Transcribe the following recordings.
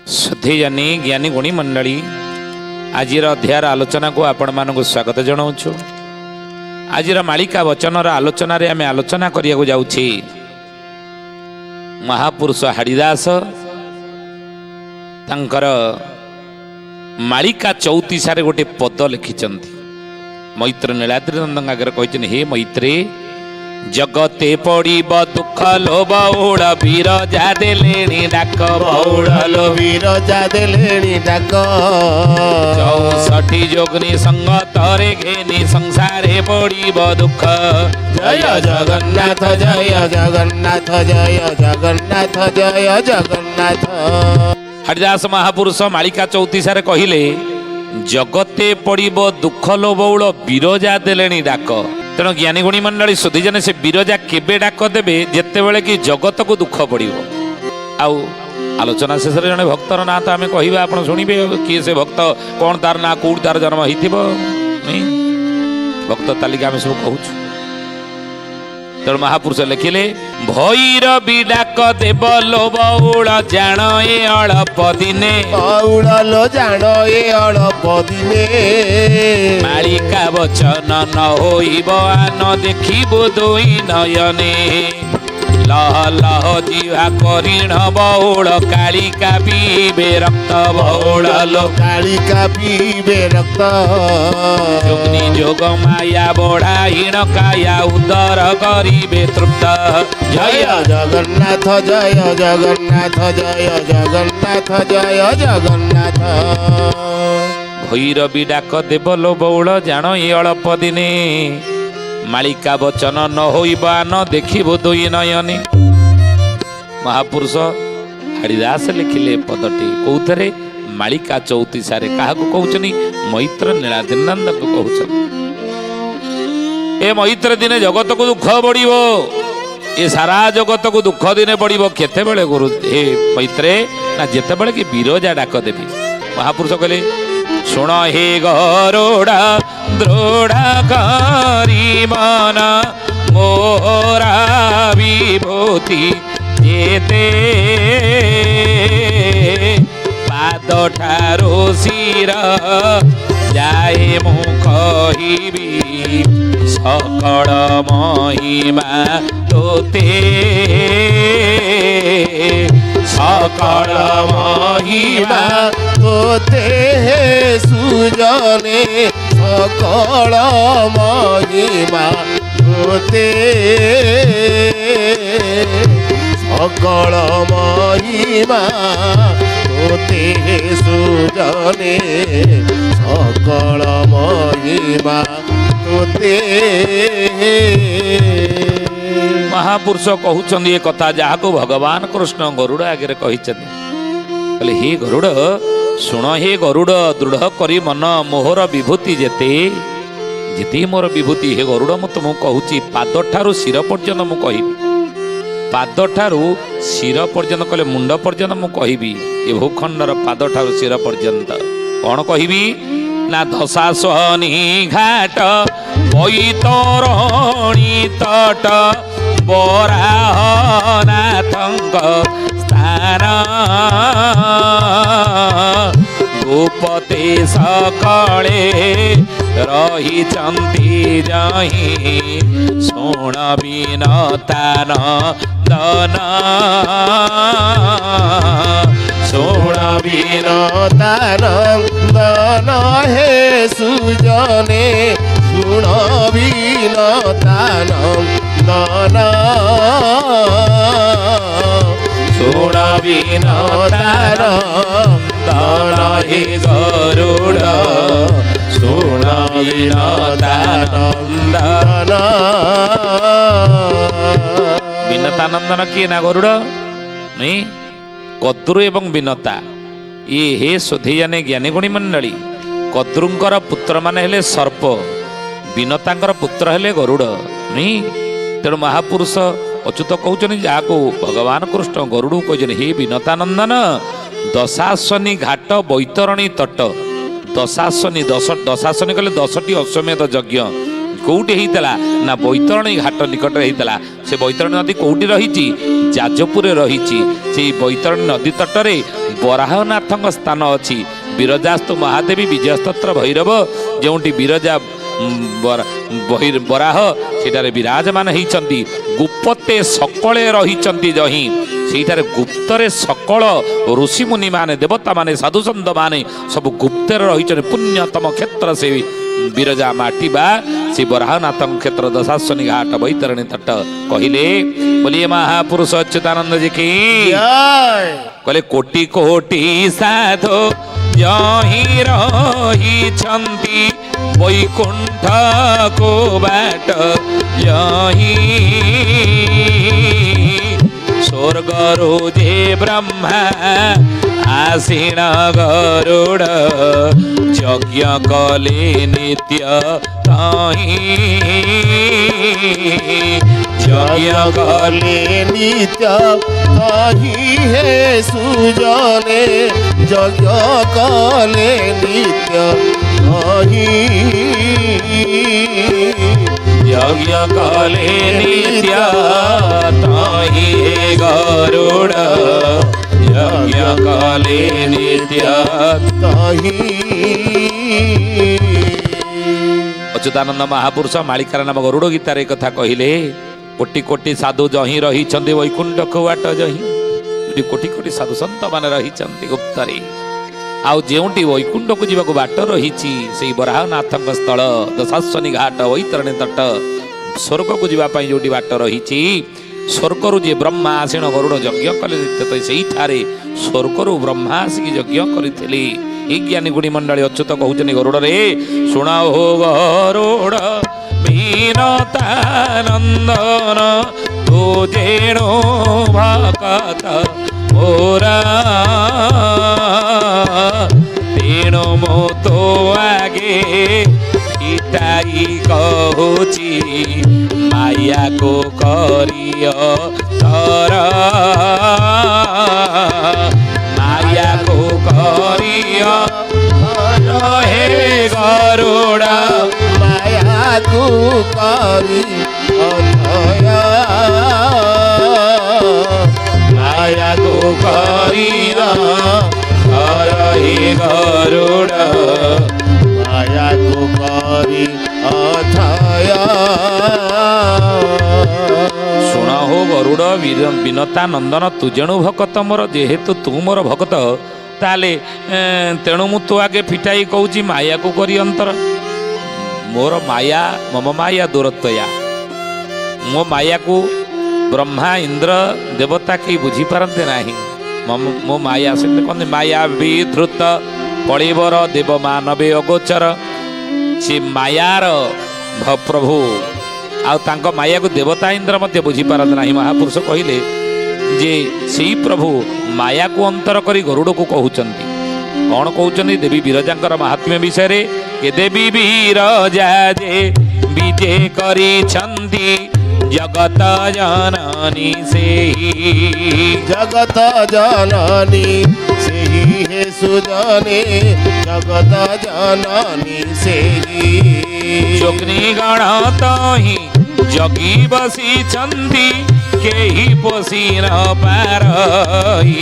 सुधीजनी ज्ञानी गुणी मंडली आज अध्यायर आलोचना को आपण मानक स्वागत जनाऊँ। आज मालिका वचनर आलोचन आम आलोचना करिया जाउछि महापुरुष हाड़ीदास तांकर मालिका 34 गोटे पद लिखिंट। मैत्र नीलाद्री नंद आगे कहते हे मैत्रे जगते पड़ब दुख लो बौड़ बिरजा देलेणी डाक बौड़ लो बिरजा देलेणी डाक 64 जोगनी संगतरे घेनी संसारे पड़ब दुख। जय जगन्नाथ जय जगन्नाथ जय जगन्नाथ जय जगन्नाथ। हरिदास महापुरुष मालिका 34 कहले जगते पड़ब दुख लो बौड़ बिरजा देलेणी डाक। तेणु ज्ञानी गुणी मंडली सुधीजने से बिरजा केबे डाक देबे जेते बेले कि जगत को दुख पड़िबो। आउ आलोचना शेष जड़े भक्तर ना तो आम कह आप शुणे किए से भक्त कौन तार ना कौट तार जन्म हो भक्त तालिका आम सब कहूँ। तेणु महापुरुष लिखिले भैरवी डाक देव लो बौड़ जान ए अल्प दिने बौड़ लो जान ए अल्प दिने मालिका वचन न होइब आन देखिबो दुई नयने लह लह जीवा करीण बौड़ कालिका पीबे रक्त बौड़ लो कालिका पीबे रक्त जोगनी जोग माया बढ़ाहीण काया उदर करिबे तृप्त। जय जगन्नाथ जय जगन्नाथ जय जगन्नाथ जय जगन्नाथ। भैरवी डाक देव लो बौड़ जान ए अल्प दिने मालिका वचन न होइबा न देखिबो दुई नयने। महापुरुष हाड़ीदास लिखिले पदटी कौथरे मालिका 34 क्या कहउछनी मैत्र नीलाद्रीनंद को कहउछन। ए मैत्र दिने जगत को दुख बढ़िबो ए सारा जगत को दुख दिने बढ़िबो केते बेले गुरु हे मैत्रे ना जेते बेले कि बिरजा डाक देबी। महापुरुष कहले सुन हे गरुड़ा दृढ़ करी मन मोरा विभूति जेते पाद ठारो सिर जाए मु कहिबी सकल महिमा तोते सकल महिमा तोते सुजने सकल महिमा तोते सकल महिमा तोते सुजने सकल महिमा तोते। महापुरुष कहउछन ये कथा जहाँ को भगवान कृष्ण गरुड़ आगे कहले हे गरुड़ सुन हे गरुड़ दृढ़ करी मन मोहर विभूति जेते जेते मोर विभूति हे गरुड़ मु तुमको कहूची पाद ठारू शिर पर्यंत मु कहबी पाद ठारू शिर पर्यंत कहले मुंड पर्यंत मु कहबी ए भूखंडर पाद ठारू शिर पर्यंत कौन कहबी ना दशासनी घाट बैतरणी तट बराहनाथंक स्थान गोपते सकले रही चंती जही सुण बिनतान दन सुण बिनतान दन हे सुजने सुण बिनतान दन सुण बिनतान दन हे गरुड़ सुण बिनतान दन। बिनतानंदन किए ना गरुड़ नहीं कद्रु एवं बिनता ये हे सुधीजने ज्ञानी गुणी मंडली कद्रुंकर पुत्र माने हेले सर्प बिनतांकर पुत्र हेले गरुड़ नहीं। तेणु महापुरुष अच्युत कहते जहाँ को भगवान कृष्ण गरुड़ कहते हे बिनतानंदन दशासनी घाट बैतरणी तट दशासनी दशासनी कहले 10टी अश्वमेध यज्ञ कौटी होता ना बैतरणी घाट निकट होता से बैतरणी नदी कौटी रही ଯାଜପୁରରେ ରହିଛି। ସେଇ ବୈତରଣୀ ନଦୀ ତଟରେ ବରାହନାଥଙ୍କ ସ୍ଥାନ ଅଛି। ବିରଜାସ୍ତୁ ମହାଦେବୀ ବିଜୟସ୍ତୋତ୍ର ଭୈରବ ଯେଉଁଠି ବିରଜା ବରାହ ସେଠାରେ ବିରାଜମାନ ହେଇଛନ୍ତି। ଗୁପ୍ତେ ସକଳେ ରହିଛନ୍ତି ଯହିଁ ସେଇଠାରେ ଗୁପ୍ତରେ ସକଳ ଋଷିମୁନି ମାନେ ଦେବତା ମାନେ ସାଧୁସନ୍ଥ ମାନେ ସବୁ ଗୁପ୍ତରେ ରହିଛନ୍ତି। ପୁଣ୍ୟତମ କ୍ଷେତ୍ର ସେ ବିରଜା ମାଟି ବା ସେ ବରାହନାଥଙ୍କ କ୍ଷେତ୍ର ଦଶାଶ୍ୱନୀ ଘାଟ ବୈତରଣୀ ତଟ କହିଲେ। ବୋଲିଏ ମହାପୁରୁଷ ଅଚ୍ୟୁତାନନ୍ଦ ଜି କି କହିଲେ କୋଟି କୋଟି ସାଧୁ ଯହିଁ ରହିଛନ୍ତି ବୈକୁଣ୍ଠ କୋ ବାଟ ଯହିଁ ସ୍ୱର୍ଗରୁ ଯେ ବ୍ରହ୍ମା ଆସିଣ ଗରୁଡ଼ ଯଜ୍ଞ କଲେ ନିତ୍ୟ ତହିଁ ଯଜ୍ଞ କଲେ ନିତ୍ୟ ତହିଁ ହେ ସୁଜନେ ଯଜ୍ଞ କଲେ ନିତ୍ୟ ତହିଁ ଯଜ୍ଞ କଲେ ନିତ୍ୟ ତହିଁ ଗରୁଡ଼ ଯଜ୍ଞ କଲେ ନିତ୍ୟ ତହିଁ। ଅଚ୍ୟୁତାନନ୍ଦ ମହାପୁରୁଷ ମାଳିକାର ନାମ ଗରୁଡ଼ ଗୀତାରେ କଥା କହିଲେ। କୋଟି କୋଟି ସାଧୁ ଯହିଁ ରହିଛନ୍ତି ବୈକୁଣ୍ଠ ବାଟ ଯହିଁ କୋଟି କୋଟି ସାଧୁ ସନ୍ଥ ମାନେ ରହିଛନ୍ତି ଗୁପ୍ତରେ। ଆଉ ଯେଉଁଠି ବୈକୁଣ୍ଠକୁ ଯିବାକୁ ବାଟ ରହିଛି ସେଇ ବରାହନାଥଙ୍କ ସ୍ଥଳ ଦଶାଶ୍ୱନୀ ଘାଟ ବୈତରଣୀ ତଟ ସ୍ୱର୍ଗକୁ ଯିବା ପାଇଁ ଯେଉଁଠି ବାଟ ରହିଛି ସ୍ୱର୍ଗରୁ ଯେ ବ୍ରହ୍ମା ଆସିଣ ଗରୁଡ଼ ଯଜ୍ଞ କଲେ ନିତ୍ୟ ସେଇଠାରେ ସ୍ୱର୍ଗରୁ ବ୍ରହ୍ମା ଆସିକି ଯଜ୍ଞ କରିଥିଲେ। এই জ্ঞানী গুণী মন্ডলী অচ্যুত কହୁଛନ୍ତି ଗରୁଡ଼ରେ ଶୁଣ ହୋ ଗରୁଡ଼ ବିନତାନନ୍ଦନ ତୁ ଯେଣୁ ଭକତ ମୋର ତେଣୁ ମୁଁ ତୋ ଆଗେ ଫିଟାଇ କହୁଛି ମାୟାକୁ କରିଅ ତର ମାୟାକୁ କରିଅ হে গরুড় মায়াকু করি অথয় মায়াকু করিয়া হর হে গরুড় মায়াকু করি অথয়। ଶୁଣ ହୋ ଗରୁଡ଼ ବିନତା ନନ୍ଦନ ତୁ ଯେଣୁ ଭକତ ମୋର ଯେହେତୁ ତୁ ମୋର ଭକତ ତାହେଲେ ତେଣୁ ମୁଁ ତୋ ଆଗେ ଫିଟାଇ କହୁଛି ମାୟାକୁ କରି ଅନ୍ତର। ମୋର ମାୟା ମମ ମାୟା ଦୂରତ୍ୱୟା ମୋ ମାୟାକୁ ବ୍ରହ୍ମା ଇନ୍ଦ୍ର ଦେବତା କେହି ବୁଝିପାରନ୍ତି ନାହିଁ। ମୋ ମାୟା ସେମିତି କହନ୍ତି ମାୟା ବିଧୃତ କଳିବର ଦେବ ମାନବେ ଅଗୋଚର। ସେ ମାୟାର ପ୍ରଭୁ ଆଉ ତାଙ୍କ ମାୟାକୁ ଦେବତା ଇନ୍ଦ୍ର ମଧ୍ୟ ବୁଝିପାରନ୍ତି ନାହିଁ। ମହାପୁରୁଷ କହିଲେ ଯେ ସେଇ ପ୍ରଭୁ ମାୟାକୁ ଅନ୍ତର କରି ଗରୁଡ଼କୁ କହୁଛନ୍ତି। କ'ଣ କହୁଛନ୍ତି? ଦେବୀ ବିରଜାଙ୍କର ମାହାତ୍ମ୍ୟ ବିଷୟରେ ଏ ଦେବୀ ବିରଜା ଯେ ବିଜେ କରିଛନ୍ତି ଜଗତ ଜନନୀ ସେହି জগত জননী সেই হে সুজনে জগত জননী সেই যোগিনী গণ তহি জগি বସିଛନ୍ତି କେହି ପୋଷି ନ ପାରଇ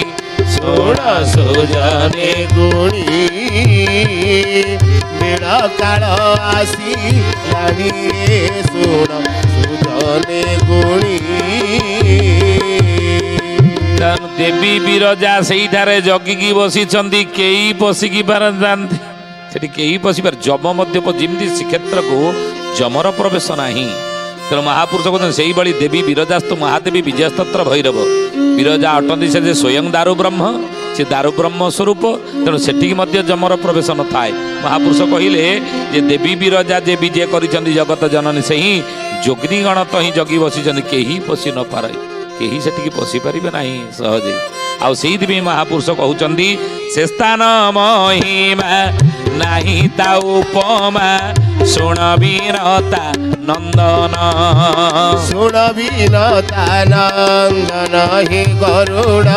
ଶୁଣ ସୁଜନେ ଗୁଣୀ ବେଳ କାଳ ଆସି ଲାଣି ରେ ଶୁଣ ସୁଜନେ ଗୁଣୀ। ଦେବୀ ବିରଜା ସେଇଠାରେ ଜଗିକି ବସିଛନ୍ତି କେହି ପଶିକି ପାରନ୍ତି ସେଠି କେହି ପଶିପାରେ ଯମ ମଧ୍ୟ ଯେମିତି ଶ୍ରୀକ୍ଷେତ୍ରକୁ ଯମର ପ୍ରବେଶ ନାହିଁ। ତେଣୁ ମହାପୁରୁଷ କହୁଛନ୍ତି ସେଇଭଳି ଦେବୀ ବିରଜାସ୍ତୁ ମହାଦେବୀ ବିଜୟସ୍ତୋତ୍ର ଭୈରବ ବିରଜା ଅଟନ୍ତି ସେ ଯେ ସ୍ୱୟଂ ଦାରୁ ବ୍ରହ୍ମ ସେ ଦାରୁ ବ୍ରହ୍ମ ସ୍ୱରୂପ। ତେଣୁ ସେଠିକି ମଧ୍ୟ ଯମର ପ୍ରବେଶ ନଥାଏ। ମହାପୁରୁଷ କହିଲେ ଯେ ଦେବୀ ବିରଜା ଯେ ବିଜେ କରିଛନ୍ତି ଜଗତ ଜନନୀ ସେହି ଯୋଗିନୀଗଣ ତ ହିଁ ଜଗି ବସିଛନ୍ତି କେହି ପଶି ନପାରେ କେହି ସେଠିକି ପଶି ପାରିବେ ନାହିଁ ସହଜେ। ଆଉ ସେଇଥିପାଇଁ ମହାପୁରୁଷ କହୁଛନ୍ତି ସେ ସ୍ଥାନ ମହିମା ନାହିଁ ତା ଉପମା ଶୁଣ ବିନତା ନନ୍ଦନ ଶୁଣ ବିନତା ନନ୍ଦନ ହେ ଗରୁଡ଼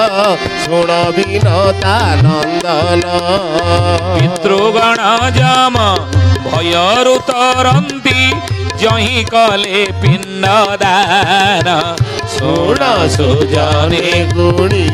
ଶୁଣ ବିନତା ନନ୍ଦନ। ପିତୃଗଣ ଯମ ଭୟରୁ ତରନ୍ତି ଜହିଁ କଲେ ପିଣ୍ଡ ଦାନ ଶୁଣ ସୁଜନି ଗୁଣି